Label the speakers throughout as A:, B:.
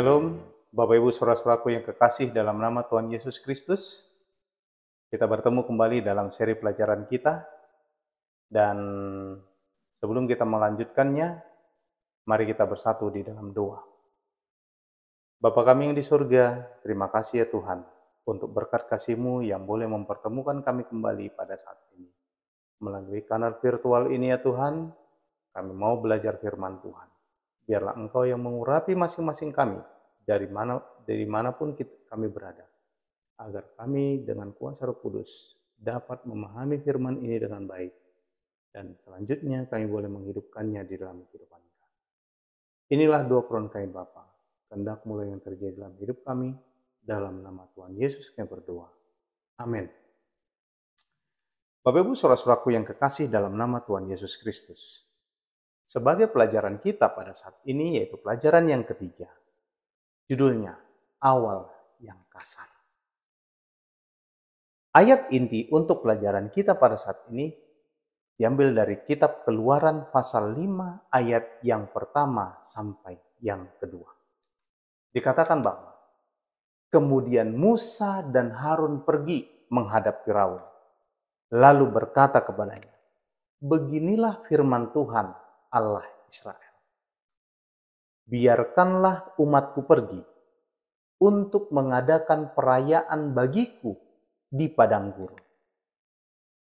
A: Shalom, Bapak Ibu Saudara-saudaraku yang kekasih dalam nama Tuhan Yesus Kristus. Kita bertemu kembali dalam seri pelajaran kita. Dan sebelum kita melanjutkannya, mari kita bersatu di dalam doa. Bapa kami yang di surga, terima kasih ya Tuhan untuk berkat kasih-Mu yang boleh mempertemukan kami kembali pada saat ini. Melalui kanal virtual ini ya Tuhan, kami mau belajar firman Tuhan. Biarlah Engkau yang mengurapi masing-masing kami dari manapun kami berada, agar kami dengan kuasa Roh Kudus dapat memahami firman ini dengan baik, dan selanjutnya kami boleh menghidupkannya di dalam kehidupan kami. Inilah doa permohonan kami Bapa, kehendak mulai yang terjadi dalam hidup kami, dalam nama Tuhan Yesus kami berdoa. Amin. Bapak Ibu saudara-saudaraku yang kekasih dalam nama Tuhan Yesus Kristus. Sebagai pelajaran kita pada saat ini yaitu pelajaran yang ketiga. Judulnya, awal yang kasar. Ayat inti untuk pelajaran kita pada saat ini diambil dari kitab Keluaran pasal 5 ayat yang pertama sampai yang kedua. Dikatakan bahwa kemudian Musa dan Harun pergi menghadap Firaun, lalu berkata kepadanya, "Beginilah firman Tuhan Allah Israel. Biarkanlah umatku pergi untuk mengadakan perayaan bagiku di padang gurun."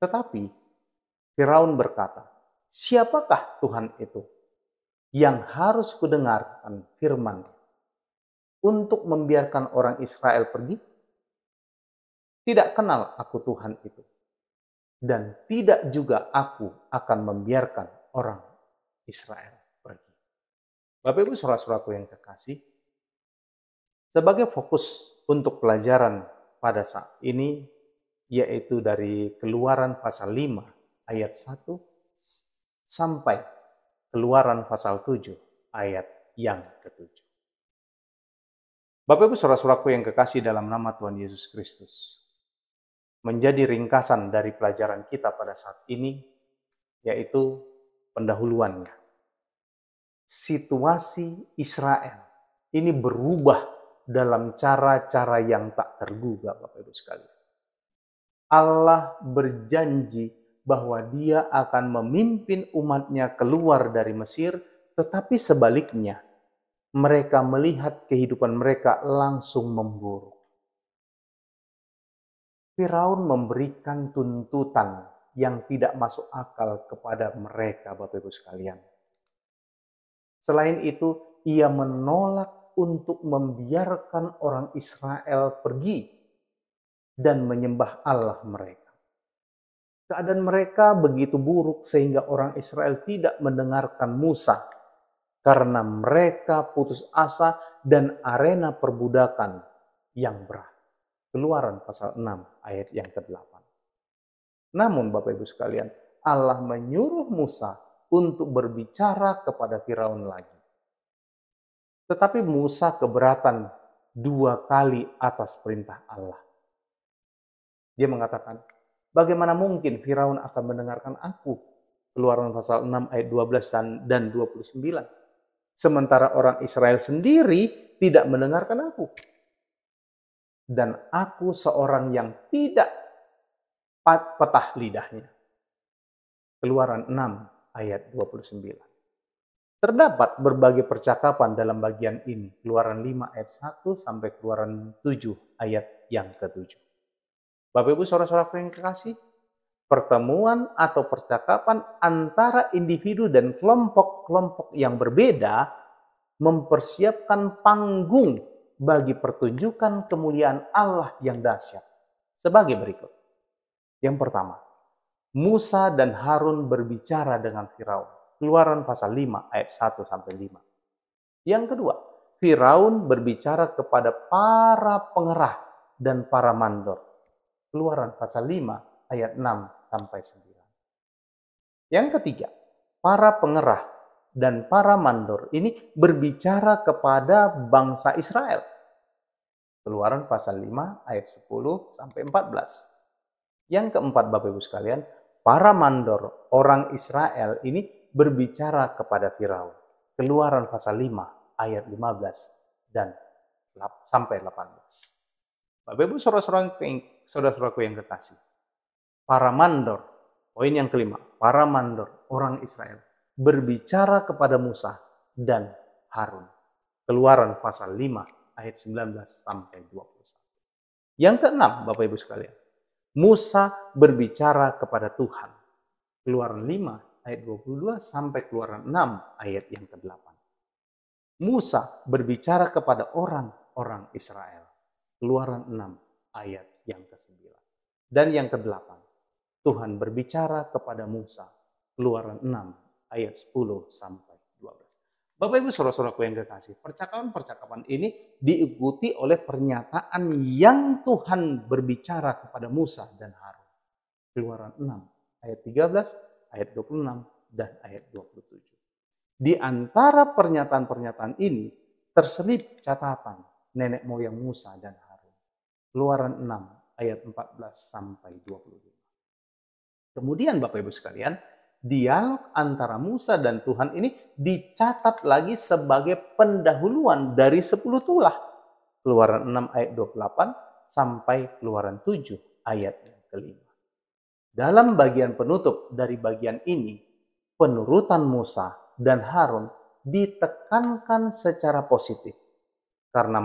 A: Tetapi Firaun berkata, "Siapakah Tuhan itu yang harus kudengarkan firman untuk membiarkan orang Israel pergi? Tidak kenal aku Tuhan itu, dan tidak juga aku akan membiarkan orang Israel pergi." Bapak Ibu saudara-saudaraku yang kekasih, sebagai fokus untuk pelajaran pada saat ini, yaitu dari Keluaran pasal 5 ayat 1 sampai Keluaran pasal 7 ayat yang ke-7. Bapak Ibu saudara-saudaraku yang kekasih dalam nama Tuhan Yesus Kristus, menjadi ringkasan dari pelajaran kita pada saat ini, yaitu pendahuluannya. Situasi Israel ini berubah dalam cara-cara yang tak terduga, Bapak Ibu sekalian. Allah berjanji bahwa Dia akan memimpin umatnya keluar dari Mesir, tetapi sebaliknya mereka melihat kehidupan mereka langsung memburuk. Firaun memberikan tuntutan yang tidak masuk akal kepada mereka, Bapak Ibu sekalian. Selain itu, ia menolak untuk membiarkan orang Israel pergi dan menyembah Allah mereka. Keadaan mereka begitu buruk sehingga orang Israel tidak mendengarkan Musa karena mereka putus asa dan arena perbudakan yang berat. Keluaran pasal 6 ayat yang ke-8. Namun Bapak Ibu sekalian, Allah menyuruh Musa untuk berbicara kepada Firaun lagi. Tetapi Musa keberatan 2 kali atas perintah Allah. Dia mengatakan, "Bagaimana mungkin Firaun akan mendengarkan aku?" Keluaran pasal 6 ayat 12 dan 29. Sementara orang Israel sendiri tidak mendengarkan aku. Dan aku seorang yang tidak patah lidahnya. Keluaran 6 ayat 29. Terdapat berbagai percakapan dalam bagian ini. Keluaran 5 ayat 1 sampai Keluaran 7 ayat yang ke-7. Bapak Ibu saudara-saudaraku yang kekasih, pertemuan atau percakapan antara individu dan kelompok-kelompok yang berbeda mempersiapkan panggung bagi pertunjukan kemuliaan Allah yang dahsyat. Sebagai berikut. Yang pertama, Musa dan Harun berbicara dengan Firaun. Keluaran pasal 5 ayat 1 sampai 5. Yang kedua, Firaun berbicara kepada para pengerah dan para mandor. Keluaran pasal 5 ayat 6 sampai 9. Yang ketiga, para pengerah dan para mandor ini berbicara kepada bangsa Israel. Keluaran pasal 5 ayat 10 sampai 14. Yang keempat Bapak Ibu sekalian, para mandor orang Israel ini berbicara kepada Firaun. Keluaran pasal 5 ayat 15 dan sampai 18. Bapak Ibu saudara-saudaraku yang kekasih, para mandor, poin yang kelima, para mandor orang Israel berbicara kepada Musa dan Harun. Keluaran pasal 5 ayat 19 sampai 21. Yang keenam, Bapak Ibu sekalian, Musa berbicara kepada Tuhan. Keluaran 5 ayat 22 sampai Keluaran 6 ayat yang ke-8. Musa berbicara kepada orang-orang Israel. Keluaran 6 ayat yang ke-9. Dan yang ke-8, Tuhan berbicara kepada Musa. Keluaran 6 ayat 10 sampai 12. Bapak Ibu saudara-saudaraku yang kekasih, percakapan-percakapan ini diikuti oleh pernyataan yang Tuhan berbicara kepada Musa dan Harun. Keluaran 6 ayat 13, ayat 26 dan ayat 27. Di antara pernyataan-pernyataan ini terselip catatan nenek moyang Musa dan Harun. Keluaran 6 ayat 14 sampai 25. Kemudian Bapak Ibu sekalian, dialog antara Musa dan Tuhan ini dicatat lagi sebagai pendahuluan dari 10 tulah. Keluaran 6 ayat 28 sampai Keluaran 7 ayat yang kelima. Dalam bagian penutup dari bagian ini, penurutan Musa dan Harun ditekankan secara positif karena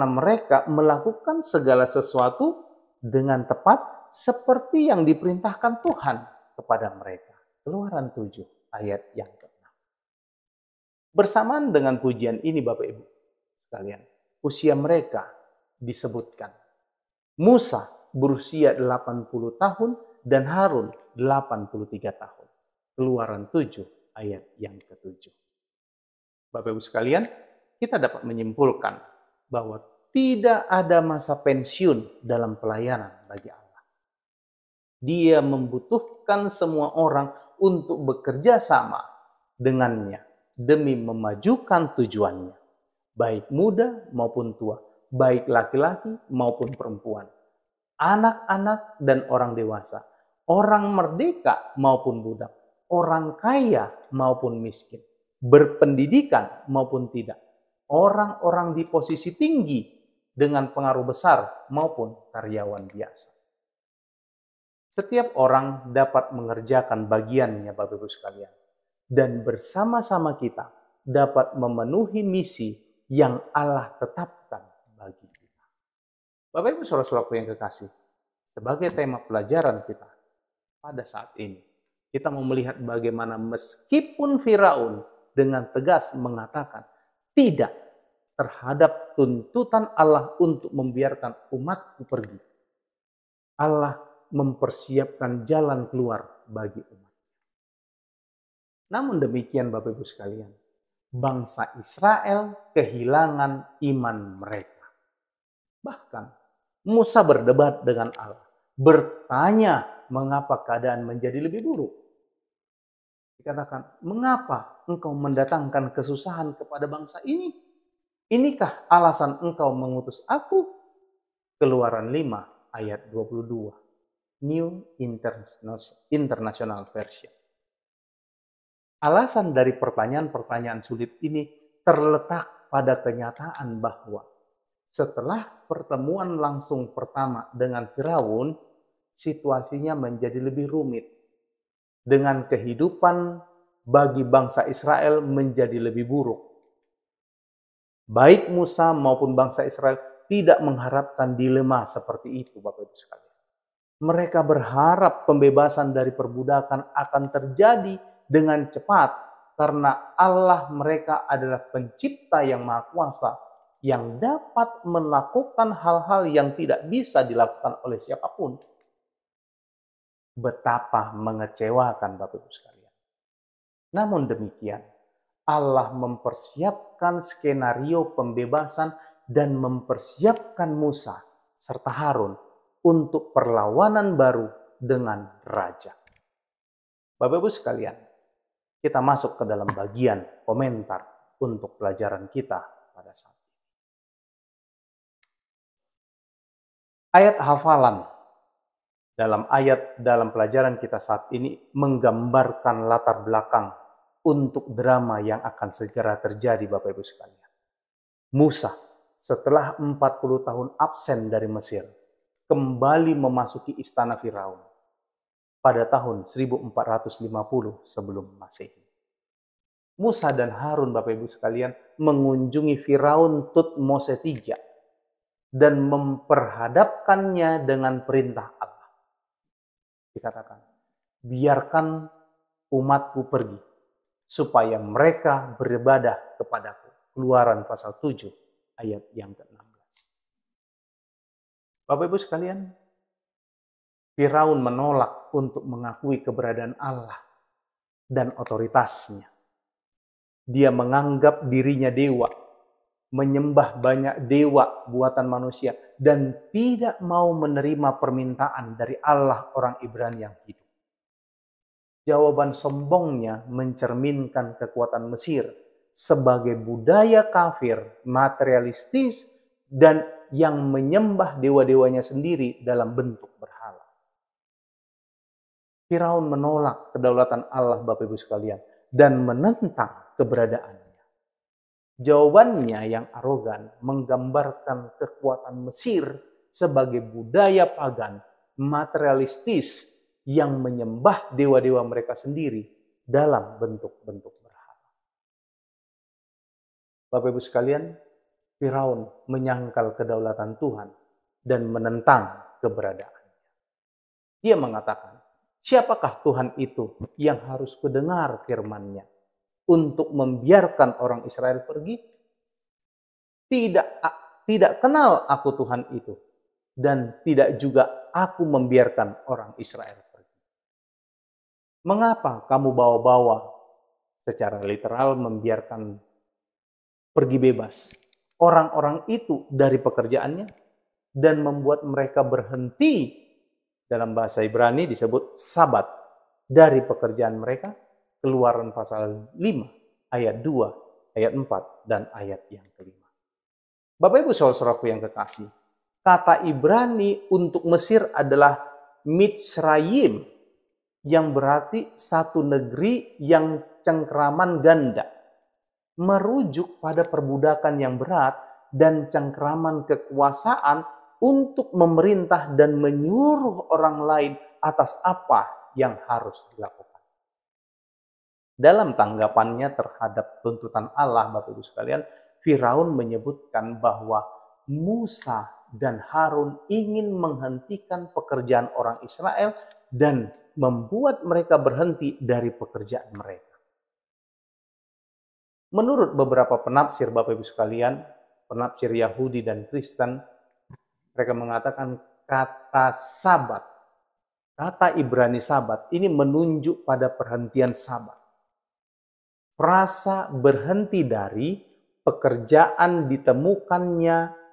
A: mereka melakukan segala sesuatu dengan tepat seperti yang diperintahkan Tuhan kepada mereka. Keluaran 7 ayat yang ke-6. Bersamaan dengan pujian ini Bapak Ibu sekalian, usia mereka disebutkan. Musa berusia 80 tahun dan Harun 83 tahun. Keluaran 7 ayat yang ke-7. Bapak Ibu sekalian, kita dapat menyimpulkan bahwa tidak ada masa pensiun dalam pelayanan bagi Allah. Dia membutuhkan semua orang untuk bekerja sama dengannya demi memajukan tujuannya, baik muda maupun tua, baik laki-laki maupun perempuan, anak-anak dan orang dewasa, orang merdeka maupun budak, orang kaya maupun miskin, berpendidikan maupun tidak, orang-orang di posisi tinggi dengan pengaruh besar maupun karyawan biasa. Setiap orang dapat mengerjakan bagiannya Bapak Ibu sekalian, dan bersama-sama kita dapat memenuhi misi yang Allah tetapkan bagi kita. Bapak Ibu saudara-saudaraku yang kekasih, sebagai tema pelajaran kita pada saat ini, kita mau melihat bagaimana meskipun Firaun dengan tegas mengatakan tidak terhadap tuntutan Allah untuk membiarkan umatku pergi, Allah mempersiapkan jalan keluar bagi umat. Namun demikian Bapak Ibu sekalian, bangsa Israel kehilangan iman mereka. Bahkan Musa berdebat dengan Allah, bertanya mengapa keadaan menjadi lebih buruk. Dikatakan, mengapa engkau mendatangkan kesusahan kepada bangsa ini? Inikah alasan engkau mengutus aku? Keluaran 5 ayat 22. New International Version. Alasan dari pertanyaan-pertanyaan sulit ini terletak pada kenyataan bahwa setelah pertemuan langsung pertama dengan Firaun, situasinya menjadi lebih rumit. Dengan kehidupan bagi bangsa Israel menjadi lebih buruk. Baik Musa maupun bangsa Israel tidak mengharapkan dilema seperti itu Bapak Ibu sekalian. Mereka berharap pembebasan dari perbudakan akan terjadi dengan cepat karena Allah mereka adalah pencipta yang maha kuasa yang dapat melakukan hal-hal yang tidak bisa dilakukan oleh siapapun. Betapa mengecewakan Bapak Ibu sekalian. Namun demikian, Allah mempersiapkan skenario pembebasan dan mempersiapkan Musa serta Harun untuk perlawanan baru dengan raja. Bapak Ibu sekalian, kita masuk ke dalam bagian komentar untuk pelajaran kita pada saat ini. Ayat hafalan dalam pelajaran kita saat ini menggambarkan latar belakang untuk drama yang akan segera terjadi Bapak Ibu sekalian. Musa setelah 40 tahun absen dari Mesir, kembali memasuki istana Firaun pada tahun 1450 sebelum Masehi. Musa dan Harun, Bapak Ibu sekalian, mengunjungi Firaun Tutmose III dan memperhadapkannya dengan perintah Allah. Dikatakan, biarkan umatku pergi, supaya mereka beribadah kepadaku. Keluaran pasal 7 ayat yang ke-16. Bapak Ibu sekalian, Firaun menolak untuk mengakui keberadaan Allah dan otoritasnya. Dia menganggap dirinya dewa, menyembah banyak dewa buatan manusia, dan tidak mau menerima permintaan dari Allah orang Ibrani yang hidup. Jawaban sombongnya mencerminkan kekuatan Mesir sebagai budaya kafir, materialistis, dan yang menyembah dewa-dewanya sendiri dalam bentuk berhala. Firaun menolak kedaulatan Allah, Bapak Ibu sekalian, dan menentang keberadaannya. Jawabannya yang arogan menggambarkan kekuatan Mesir sebagai budaya pagan, materialistis, yang menyembah dewa-dewa mereka sendiri dalam bentuk-bentuk berhala. Bapak Ibu sekalian, Firaun menyangkal kedaulatan Tuhan dan menentang keberadaannya. Dia mengatakan, siapakah Tuhan itu yang harus kudengar firman-Nya untuk membiarkan orang Israel pergi? Tidak kenal aku Tuhan itu, dan tidak juga aku membiarkan orang Israel pergi. Mengapa kamu bawa-bawa, secara literal membiarkan pergi bebas orang-orang itu dari pekerjaannya dan membuat mereka berhenti, dalam bahasa Ibrani disebut sabat, dari pekerjaan mereka? Keluaran pasal 5 ayat 2, ayat 4, dan ayat yang kelima. Bapak Ibu saudara-saudaraku yang kekasih, kata Ibrani untuk Mesir adalah Mitzrayim, yang berarti satu negeri yang cengkraman ganda, merujuk pada perbudakan yang berat dan cengkraman kekuasaan untuk memerintah dan menyuruh orang lain atas apa yang harus dilakukan. Dalam tanggapannya terhadap tuntutan Allah, Bapak Ibu sekalian, Firaun menyebutkan bahwa Musa dan Harun ingin menghentikan pekerjaan orang Israel dan membuat mereka berhenti dari pekerjaan mereka. Menurut beberapa penafsir, Bapak Ibu sekalian, penafsir Yahudi dan Kristen, mereka mengatakan kata sabat, kata Ibrani sabat, ini menunjuk pada perhentian sabat. Frasa berhenti dari pekerjaan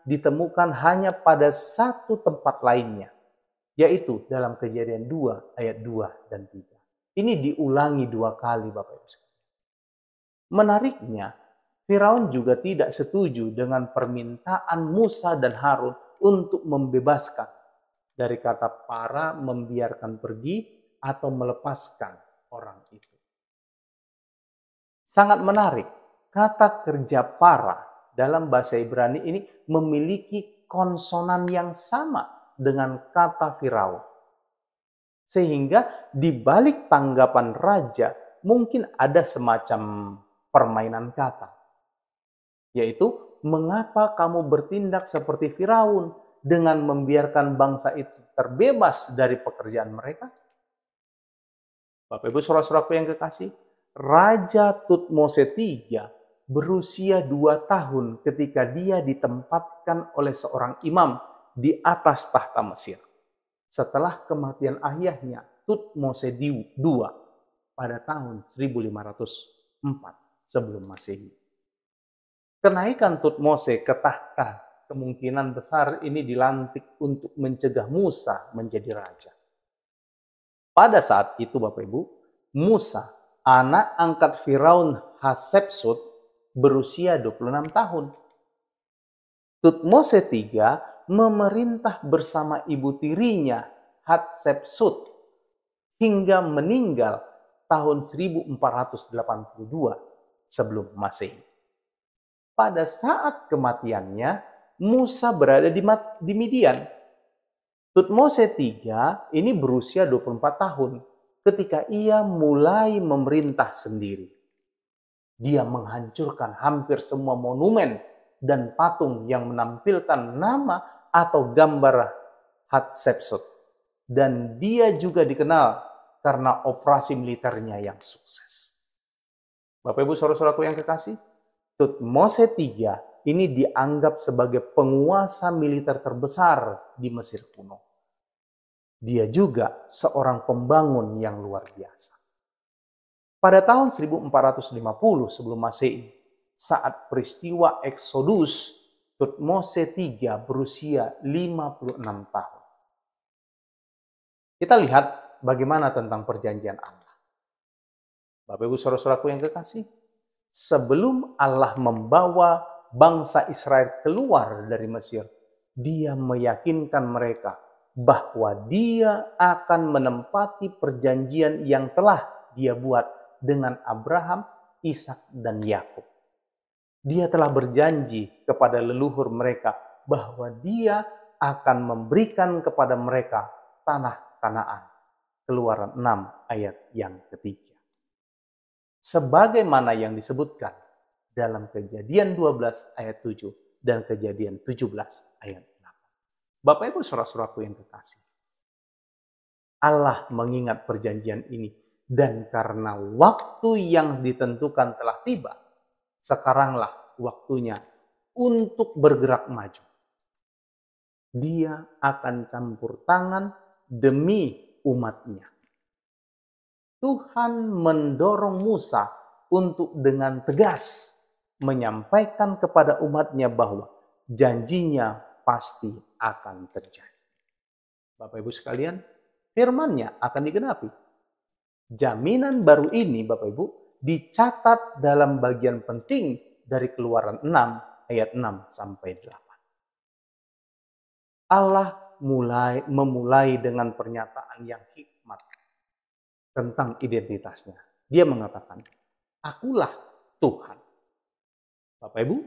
A: ditemukan hanya pada satu tempat lainnya, yaitu dalam Kejadian 2 ayat 2 dan 3. Ini diulangi 2 kali, Bapak Ibu sekalian. Menariknya, Firaun juga tidak setuju dengan permintaan Musa dan Harun untuk membebaskan, dari kata para, membiarkan pergi atau melepaskan orang itu. Sangat menarik, kata kerja para dalam bahasa Ibrani ini memiliki konsonan yang sama dengan kata Firaun. Sehingga di balik tanggapan raja mungkin ada semacam permainan kata, yaitu mengapa kamu bertindak seperti Firaun dengan membiarkan bangsa itu terbebas dari pekerjaan mereka? Bapak Ibu saudara-saudaraku yang kekasih, Raja Tutmose III berusia 2 tahun ketika dia ditempatkan oleh seorang imam di atas tahta Mesir, setelah kematian ayahnya Tutmose II pada tahun 1504 sebelum Masehi. Kenaikan Tutmose ke tahta kemungkinan besar ini dilantik untuk mencegah Musa menjadi raja. Pada saat itu, Bapak Ibu, Musa, anak angkat Firaun Hatshepsut, berusia 26 tahun. Tutmose III memerintah bersama ibu tirinya Hatshepsut hingga meninggal tahun 1482 sebelum Masehi. pada saat kematiannya, Musa berada di Midian. Tutmose III ini berusia 24 tahun ketika ia mulai memerintah sendiri. Dia menghancurkan hampir semua monumen dan patung yang menampilkan nama atau gambar Hatshepsut. Dan dia juga dikenal karena operasi militernya yang sukses. Bapak Ibu saudara-saudaraku yang kekasih, Tutmose III ini dianggap sebagai penguasa militer terbesar di Mesir kuno. Dia juga seorang pembangun yang luar biasa. Pada tahun 1450 sebelum Masehi, saat peristiwa Eksodus, Tutmose III berusia 56 tahun. Kita lihat bagaimana tentang perjanjian Allah. Bapak Ibu saudara-saudaraku yang kekasih, sebelum Allah membawa bangsa Israel keluar dari Mesir, Dia meyakinkan mereka bahwa Dia akan menempati perjanjian yang telah Dia buat dengan Abraham, Ishak, dan Yakub. Dia telah berjanji kepada leluhur mereka bahwa Dia akan memberikan kepada mereka tanah Kanaan. Keluaran 6 ayat yang ketiga. Sebagaimana yang disebutkan dalam Kejadian 12 ayat 7 dan Kejadian 17 ayat 8. Bapak Ibu saudara-saudaraku yang kekasih, Allah mengingat perjanjian ini, dan karena waktu yang ditentukan telah tiba, sekaranglah waktunya untuk bergerak maju. Dia akan campur tangan demi umatnya. Tuhan mendorong Musa untuk dengan tegas menyampaikan kepada umatnya bahwa janjinya pasti akan terjadi. Bapak Ibu sekalian, firman-Nya akan digenapi. Jaminan baru ini, Bapak Ibu, dicatat dalam bagian penting dari Keluaran 6 ayat 6 sampai 8. Allah memulai dengan pernyataan yang hikmat tentang identitasnya. Dia mengatakan, "Akulah Tuhan." Bapak Ibu,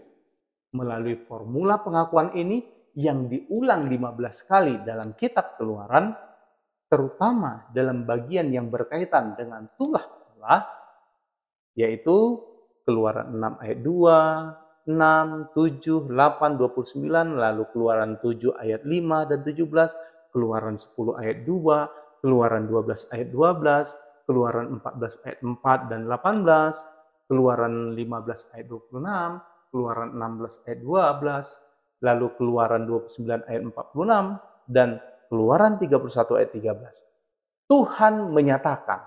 A: melalui formula pengakuan ini yang diulang 15 kali dalam kitab Keluaran, terutama dalam bagian yang berkaitan dengan tulah Allah, yaitu Keluaran 6 ayat 2, 6, 7, 8, 29, lalu Keluaran 7 ayat 5 dan 17, Keluaran 10 ayat 2, Keluaran 12 ayat 12, Keluaran 14 ayat 4 dan 18, Keluaran 15 ayat 26, Keluaran 16 ayat 12, lalu Keluaran 29 ayat 46, dan Keluaran 31 ayat 13. Tuhan menyatakan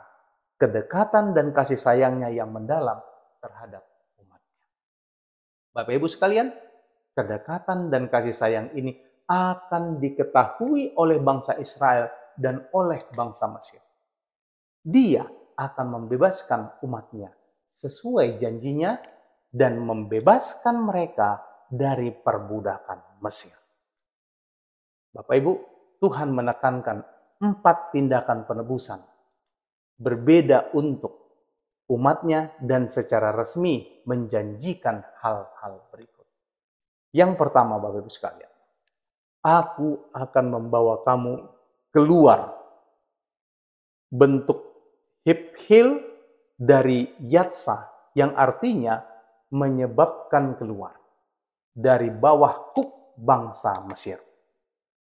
A: kedekatan dan kasih sayangnya yang mendalam terhadap umatnya. Bapak Ibu sekalian, kedekatan dan kasih sayang ini akan diketahui oleh bangsa Israel dan oleh bangsa Mesir. Dia akan membebaskan umatnya sesuai janjinya dan membebaskan mereka dari perbudakan Mesir. Bapak Ibu, Tuhan menekankan 4 tindakan penebusan berbeda untuk umatnya dan secara resmi menjanjikan hal-hal berikut. Yang pertama, Bapak Ibu sekalian, aku akan membawa kamu keluar. Bentuk hiphil dari yatsa yang artinya menyebabkan keluar dari bawah kuk bangsa Mesir.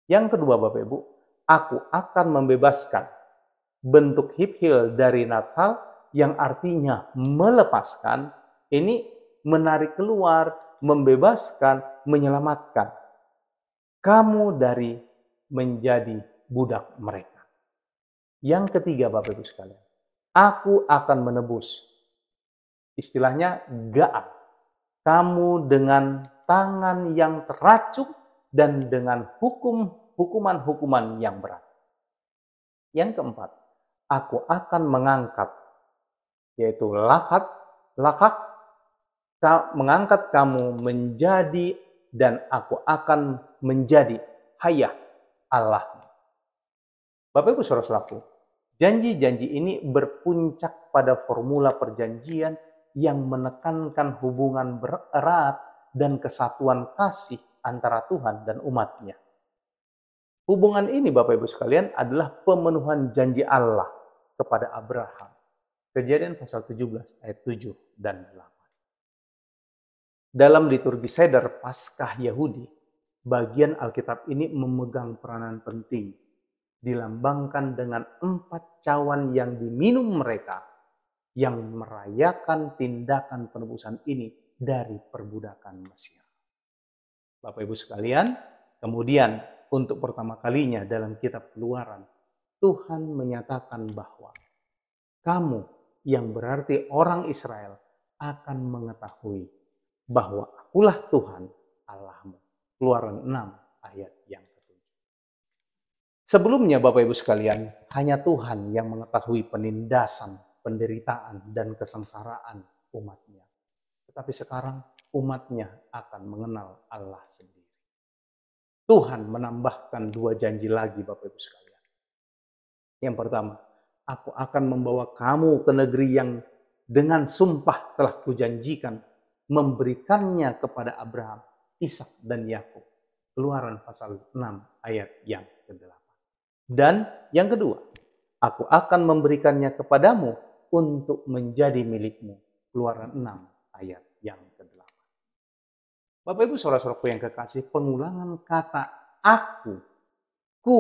A: Yang kedua, Bapak Ibu, aku akan membebaskan. Bentuk hiphil dari natsal yang artinya melepaskan, ini menarik keluar, membebaskan, menyelamatkan kamu dari menjadi budak mereka. Yang ketiga, Bapak Ibu sekalian, aku akan menebus. Istilahnya gaam. Kamu dengan tangan yang teracuk dan dengan hukuman-hukuman yang berat. Yang keempat, aku akan mengangkat, yaitu lakak, mengangkat kamu menjadi, dan aku akan menjadi hayah Allah. Bapak Ibu saudara-saudaraku, janji-janji ini berpuncak pada formula perjanjian yang menekankan hubungan erat dan kesatuan kasih antara Tuhan dan umatnya. Hubungan ini Bapak Ibu sekalian adalah pemenuhan janji Allah kepada Abraham. Kejadian pasal 17 ayat 7 dan 8. Dalam liturgi Seder Paskah Yahudi, bagian Alkitab ini memegang peranan penting, dilambangkan dengan 4 cawan yang diminum mereka yang merayakan tindakan penebusan ini dari perbudakan Mesir. Bapak Ibu sekalian, kemudian untuk pertama kalinya dalam kitab Keluaran, Tuhan menyatakan bahwa kamu yang berarti orang Israel akan mengetahui bahwa akulah Tuhan Allahmu. Keluaran 6 ayat yang ke-7. Sebelumnya Bapak Ibu sekalian, hanya Tuhan yang mengetahui penindasan, penderitaan, dan kesengsaraan umatnya. Tetapi sekarang umatnya akan mengenal Allah sendiri. Tuhan menambahkan 2 janji lagi Bapak Ibu sekalian. Yang pertama, aku akan membawa kamu ke negeri yang dengan sumpah telah kujanjikan memberikannya kepada Abraham, Ishak dan Yakub. Keluaran pasal 6 ayat yang ke-8. Dan yang kedua, aku akan memberikannya kepadamu untuk menjadi milikmu. Keluaran 6 ayat yang ke-8. Bapak Ibu saudara-saudaraku yang kekasih, pengulangan kata aku, ku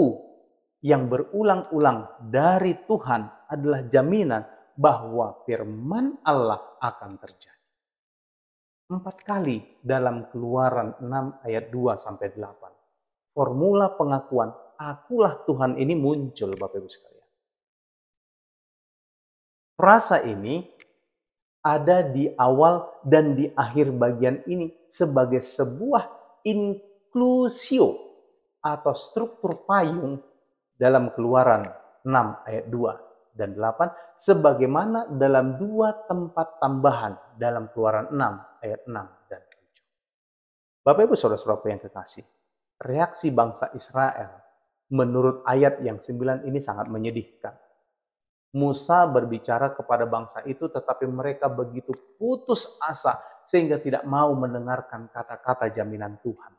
A: yang berulang-ulang dari Tuhan adalah jaminan bahwa firman Allah akan terjadi. 4 kali dalam Keluaran 6 ayat 2-8. Formula pengakuan akulah Tuhan ini muncul Bapak Ibu sekalian. Frasa ini ada di awal dan di akhir bagian ini sebagai sebuah inklusio atau struktur payung dalam Keluaran 6 ayat 2 dan 8 sebagaimana dalam 2 tempat tambahan dalam Keluaran 6 ayat 6 dan 7. Bapak Ibu saudara-saudaraku yang kekasih, reaksi bangsa Israel menurut ayat yang 9 ini sangat menyedihkan. Musa berbicara kepada bangsa itu tetapi mereka begitu putus asa sehingga tidak mau mendengarkan kata-kata jaminan Tuhan.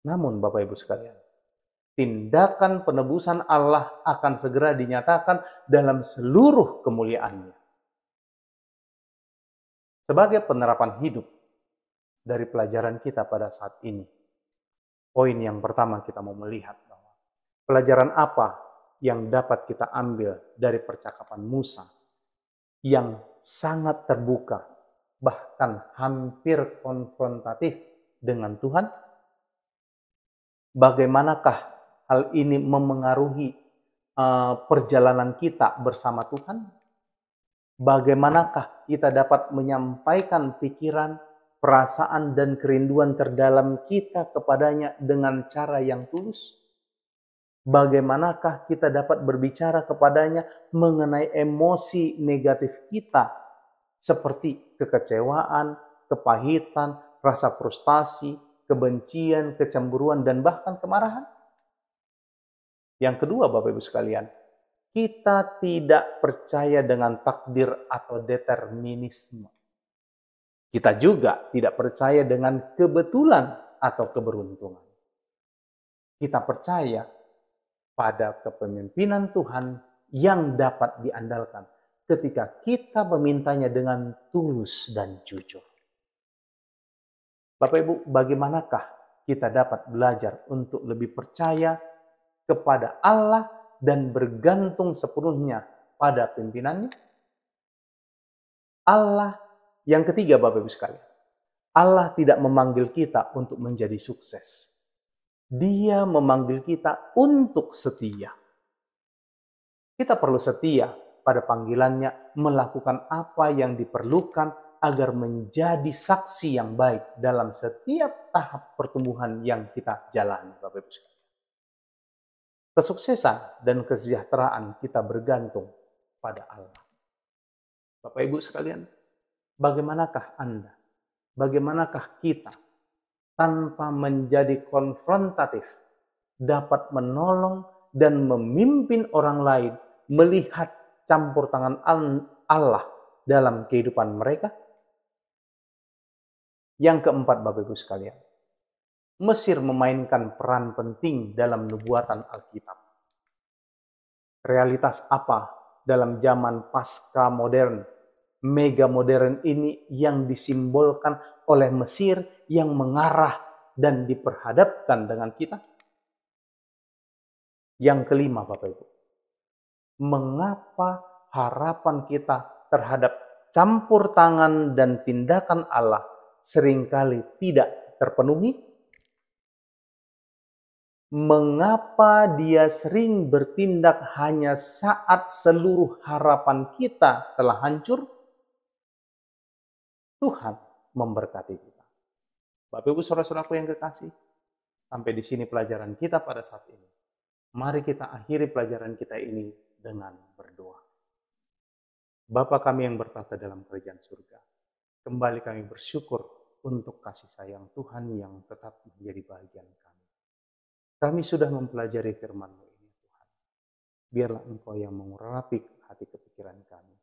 A: Namun Bapak Ibu sekalian, tindakan penebusan Allah akan segera dinyatakan dalam seluruh kemuliaannya. Sebagai penerapan hidup dari pelajaran kita pada saat ini, poin yang pertama kita mau melihat bahwa pelajaran apa yang dapat kita ambil dari percakapan Musa yang sangat terbuka, bahkan hampir konfrontatif dengan Tuhan. Bagaimanakah hal ini memengaruhi perjalanan kita bersama Tuhan? Bagaimanakah kita dapat menyampaikan pikiran, perasaan, dan kerinduan terdalam kita kepadanya dengan cara yang tulus? Bagaimanakah kita dapat berbicara kepadanya mengenai emosi negatif kita seperti kekecewaan, kepahitan, rasa frustasi, kebencian, kecemburuan, dan bahkan kemarahan? Yang kedua Bapak Ibu sekalian, kita tidak percaya dengan takdir atau determinisme. Kita juga tidak percaya dengan kebetulan atau keberuntungan. Kita percaya pada kepemimpinan Tuhan yang dapat diandalkan ketika kita memintanya dengan tulus dan jujur. Bapak Ibu, bagaimanakah kita dapat belajar untuk lebih percaya kepada Allah dan bergantung sepenuhnya pada pimpinannya? Allah yang ketiga Bapak Ibu sekalian, Allah tidak memanggil kita untuk menjadi sukses. Dia memanggil kita untuk setia. Kita perlu setia pada panggilannya, melakukan apa yang diperlukan agar menjadi saksi yang baik dalam setiap tahap pertumbuhan yang kita jalani, Bapak Ibu sekalian. Kesuksesan dan kesejahteraan kita bergantung pada Allah. Bapak Ibu sekalian, bagaimanakah Anda? Bagaimanakah kita tanpa menjadi konfrontatif dapat menolong dan memimpin orang lain melihat campur tangan Allah dalam kehidupan mereka? Yang keempat, Bapak Ibu sekalian, Mesir memainkan peran penting dalam nubuatan Alkitab. Realitas apa dalam zaman pasca modern, mega modern ini yang disimbolkan oleh Mesir yang mengarah dan diperhadapkan dengan kita? Yang kelima, Bapak Ibu, mengapa harapan kita terhadap campur tangan dan tindakan Allah seringkali tidak terpenuhi? Mengapa Dia sering bertindak hanya saat seluruh harapan kita telah hancur? Tuhan memberkati kita. Bapak Ibu saudara-saudaraku yang kekasih, sampai di sini pelajaran kita pada saat ini. Mari kita akhiri pelajaran kita ini dengan berdoa. Bapa kami yang bertata dalam kerajaan surga, kembali kami bersyukur untuk kasih sayang Tuhan yang tetap menjadi bagian kami. Kami sudah mempelajari firman-Mu ini, Tuhan. Biarlah Engkau yang mengurapi hati kepikiran kami,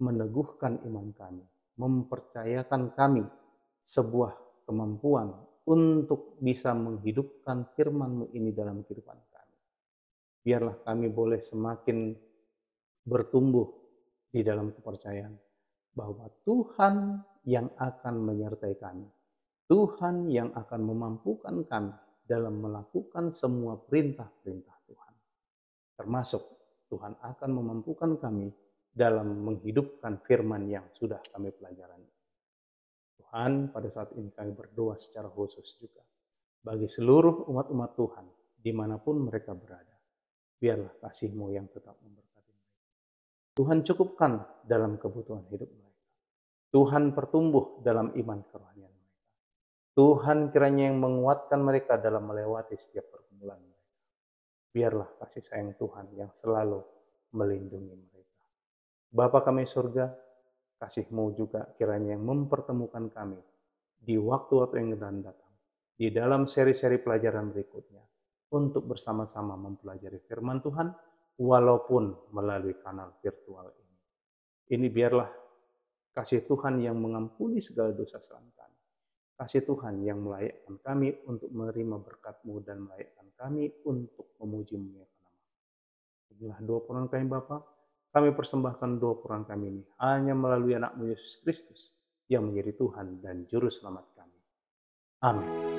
A: meneguhkan iman kami, mempercayakan kami sebuah kemampuan untuk bisa menghidupkan firman-Mu ini dalam kehidupan kami. Biarlah kami boleh semakin bertumbuh di dalam kepercayaan bahwa Tuhan yang akan menyertai kami, Tuhan yang akan memampukan kami dalam melakukan semua perintah-perintah Tuhan. Termasuk Tuhan akan memampukan kami dalam menghidupkan firman yang sudah kami pelajari. Tuhan, pada saat ini kami berdoa secara khusus juga bagi seluruh umat-umat Tuhan dimanapun mereka berada. Biarlah kasih-Mu yang tetap memberkati mereka. Tuhan cukupkan dalam kebutuhan hidup mereka. Tuhan pertumbuh dalam iman kerohanian mereka. Tuhan kiranya yang menguatkan mereka dalam melewati setiap pergumulan mereka. Biarlah kasih sayang Tuhan yang selalu melindungi mereka. Bapa kami surga, kasih-Mu juga kiranya yang mempertemukan kami di waktu-waktu yang akan datang, di dalam seri-seri pelajaran berikutnya, untuk bersama-sama mempelajari firman Tuhan, walaupun melalui kanal virtual ini. Ini biarlah kasih Tuhan yang mengampuni segala dosa kesalahan kami. Kasih Tuhan yang melayakkan kami untuk menerima berkat-Mu dan melayakkan kami untuk memuji memuliakan nama. Inilah doa permohonan kami Bapa. Kami persembahkan doa permohonan kami ini hanya melalui anak-Mu Yesus Kristus yang menjadi Tuhan dan Juru Selamat kami. Amin.